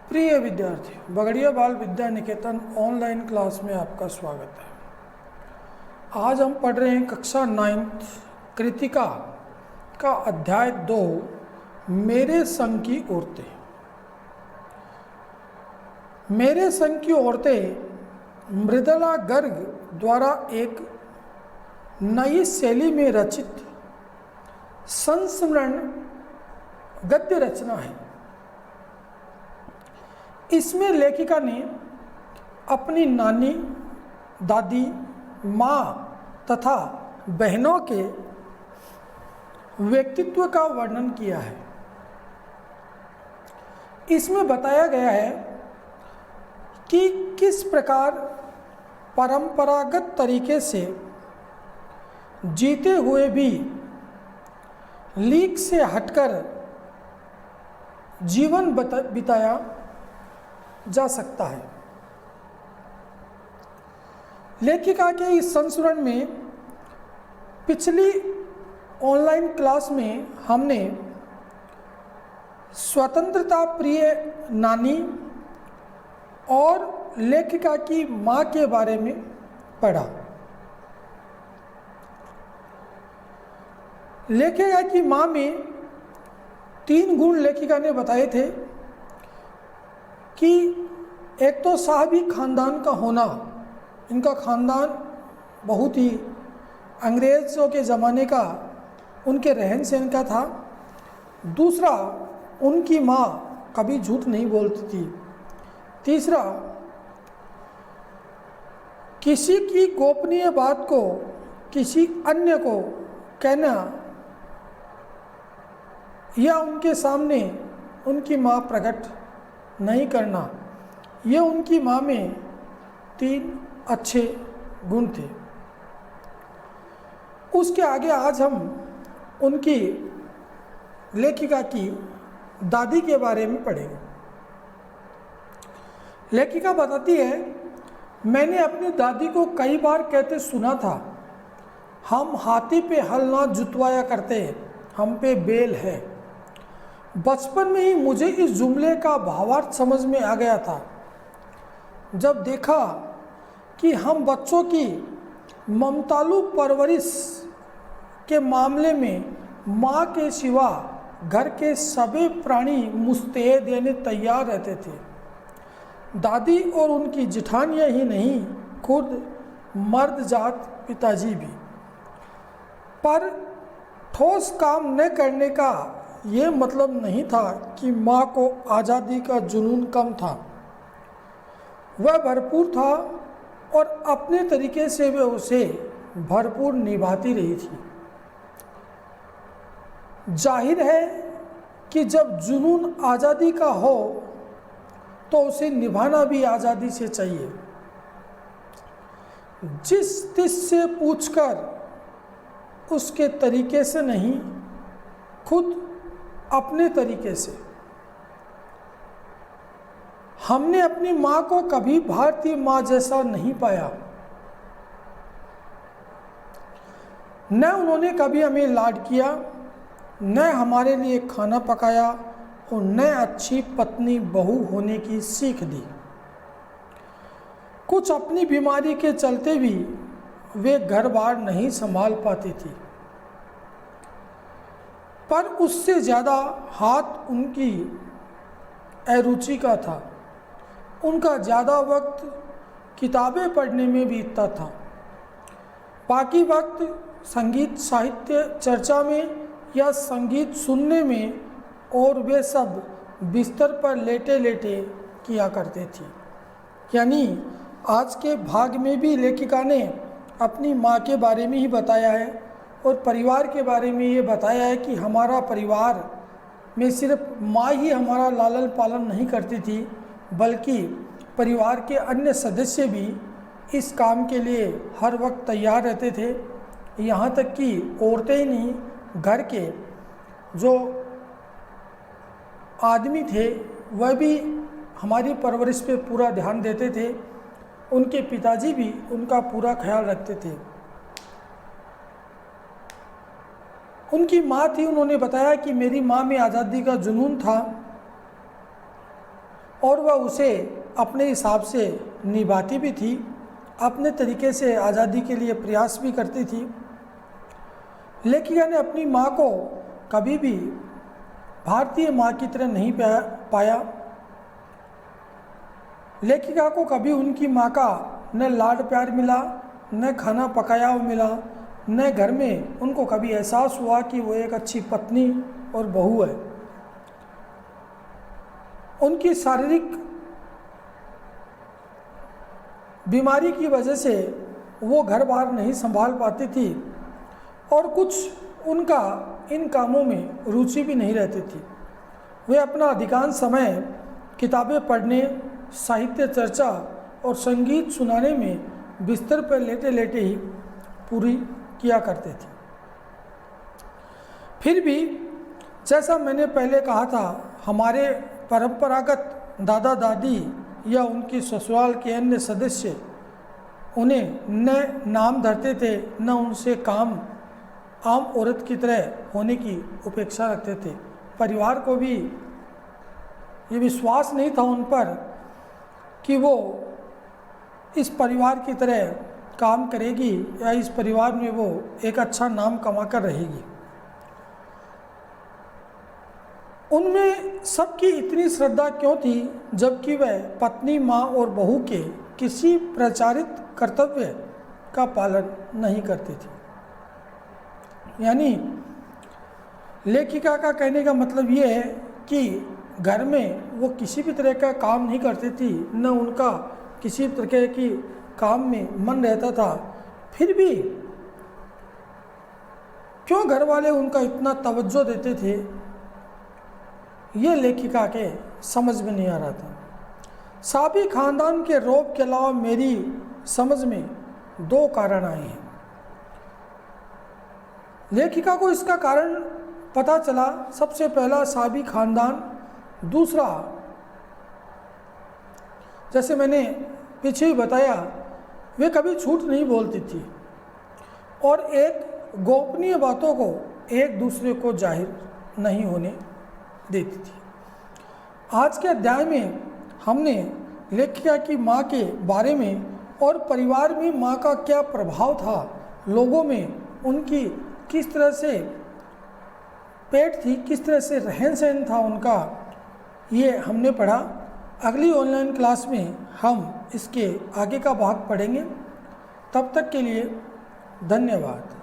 प्रिय विद्यार्थी, बगड़िया बाल विद्या निकेतन ऑनलाइन क्लास में आपका स्वागत है। आज हम पढ़ रहे हैं कक्षा 9th कृतिका का अध्याय 2 मेरे संग की औरतें। मेरे संग की औरतें मृदला गर्ग द्वारा एक नई शैली में रचित संस्मरण गद्य रचना है। इसमें लेखिका ने अपनी नानी, दादी, माँ तथा बहनों के व्यक्तित्व का वर्णन किया है। इसमें बताया गया है कि किस प्रकार परंपरागत तरीके से जीते हुए भी लीक से हटकर जीवन बिताया जा सकता है। लेखिका के इस संस्मरण में पिछली ऑनलाइन क्लास में हमने स्वतंत्रता प्रिय नानी और लेखिका की माँ के बारे में पढ़ा। लेखिका की माँ में 3 गुण लेखिका ने बताए थे कि एक तो साहबी खानदान का होना, इनका खानदान बहुत ही अंग्रेज़ों के ज़माने का उनके रहन सहन का था। दूसरा, उनकी माँ कभी झूठ नहीं बोलती थी। तीसरा, किसी की गोपनीय बात को किसी अन्य को कहना या उनके सामने उनकी माँ प्रकट नहीं करना, ये उनकी माँ में 3 अच्छे गुण थे। उसके आगे आज हम उनकी लेखिका की दादी के बारे में पढ़ेंगे। लेखिका बताती है, मैंने अपनी दादी को कई बार कहते सुना था, हम हाथी पे हल ना जुतवाया करते, हम पे बैल है। बचपन में ही मुझे इस जुमले का भावार्थ समझ में आ गया था। जब देखा कि हम बच्चों की ममतालू परवरिश के मामले में माँ के सिवा घर के सभी प्राणी मुस्तैद यानी तैयार रहते थे। दादी और उनकी जेठानियाँ ही नहीं, खुद मर्द जात पिताजी भी। पर ठोस काम न करने का ये मतलब नहीं था कि माँ को आज़ादी का जुनून कम था। वह भरपूर था और अपने तरीके से वह उसे भरपूर निभाती रही थी। जाहिर है कि जब जुनून आज़ादी का हो तो उसे निभाना भी आज़ादी से चाहिए। जिस तिस से पूछकर उसके तरीके से नहीं, खुद अपने तरीके से। हमने अपनी माँ को कभी भारतीय माँ जैसा नहीं पाया। न उन्होंने कभी हमें लाड किया, न हमारे लिए खाना पकाया और न अच्छी पत्नी बहू होने की सीख दी। कुछ अपनी बीमारी के चलते भी वे घर बार नहीं संभाल पाती थी, पर उससे ज़्यादा हाथ उनकी अरुचि का था। उनका ज़्यादा वक्त किताबें पढ़ने में बीतता था, बाकी वक्त संगीत साहित्य चर्चा में या संगीत सुनने में, और वे सब बिस्तर पर लेटे लेटे किया करते थी। यानी आज के भाग में भी लेखिका ने अपनी माँ के बारे में ही बताया है और परिवार के बारे में ये बताया है कि हमारा परिवार में सिर्फ माँ ही हमारा लालन पालन नहीं करती थी, बल्कि परिवार के अन्य सदस्य भी इस काम के लिए हर वक्त तैयार रहते थे। यहाँ तक कि औरतें ही नहीं, घर के जो आदमी थे वह भी हमारी परवरिश पे पूरा ध्यान देते थे। उनके पिताजी भी उनका पूरा ख्याल रखते थे। उनकी माँ थी, उन्होंने बताया कि मेरी माँ में आज़ादी का जुनून था और वह उसे अपने हिसाब से निभाती भी थी, अपने तरीके से आज़ादी के लिए प्रयास भी करती थी। लेखिका ने अपनी माँ को कभी भी भारतीय माँ की तरह नहीं पाया। लेखिका को कभी उनकी माँ का न लाड प्यार मिला, न खाना पकाया हुआ मिला, न घर में उनको कभी एहसास हुआ कि वो एक अच्छी पत्नी और बहू है। उनकी शारीरिक बीमारी की वजह से वो घर बार नहीं संभाल पाती थी और कुछ उनका इन कामों में रुचि भी नहीं रहती थी। वे अपना अधिकांश समय किताबें पढ़ने, साहित्य चर्चा और संगीत सुनाने में बिस्तर पर लेटे लेटे ही पूरी किया करते थे। फिर भी जैसा मैंने पहले कहा था, हमारे परंपरागत दादा दादी या उनकी ससुराल के अन्य सदस्य उन्हें न नाम धरते थे, न उनसे काम आम औरत की तरह होने की उपेक्षा रखते थे। परिवार को भी ये विश्वास नहीं था उन पर कि वो इस परिवार की तरह काम करेगी या इस परिवार में वो एक अच्छा नाम कमा कर रहेगी। उनमें सबकी इतनी श्रद्धा क्यों थी, जबकि वह पत्नी, माँ और बहू के किसी प्रचारित कर्तव्य का पालन नहीं करती थी। यानी लेखिका का कहने का मतलब ये है कि घर में वो किसी भी तरह का काम नहीं करती थी, न उनका किसी तरह की काम में मन रहता था। फिर भी क्यों घर वाले उनका इतना तवज्जो देते थे, ये लेखिका के समझ में नहीं आ रहा था। साबी खानदान के रौब के अलावा मेरी समझ में दो कारण आए हैं। लेखिका को इसका कारण पता चला, सबसे पहला साबी खानदान, दूसरा जैसे मैंने पीछे ही बताया वे कभी झूठ नहीं बोलती थी और एक गोपनीय बातों को एक दूसरे को जाहिर नहीं होने देती थी। आज के अध्याय में हमने लेखिका की माँ के बारे में और परिवार में माँ का क्या प्रभाव था, लोगों में उनकी किस तरह से पेट थी, किस तरह से रहन सहन था उनका, ये हमने पढ़ा। अगली ऑनलाइन क्लास में हम इसके आगे का भाग पढ़ेंगे। तब तक के लिए धन्यवाद।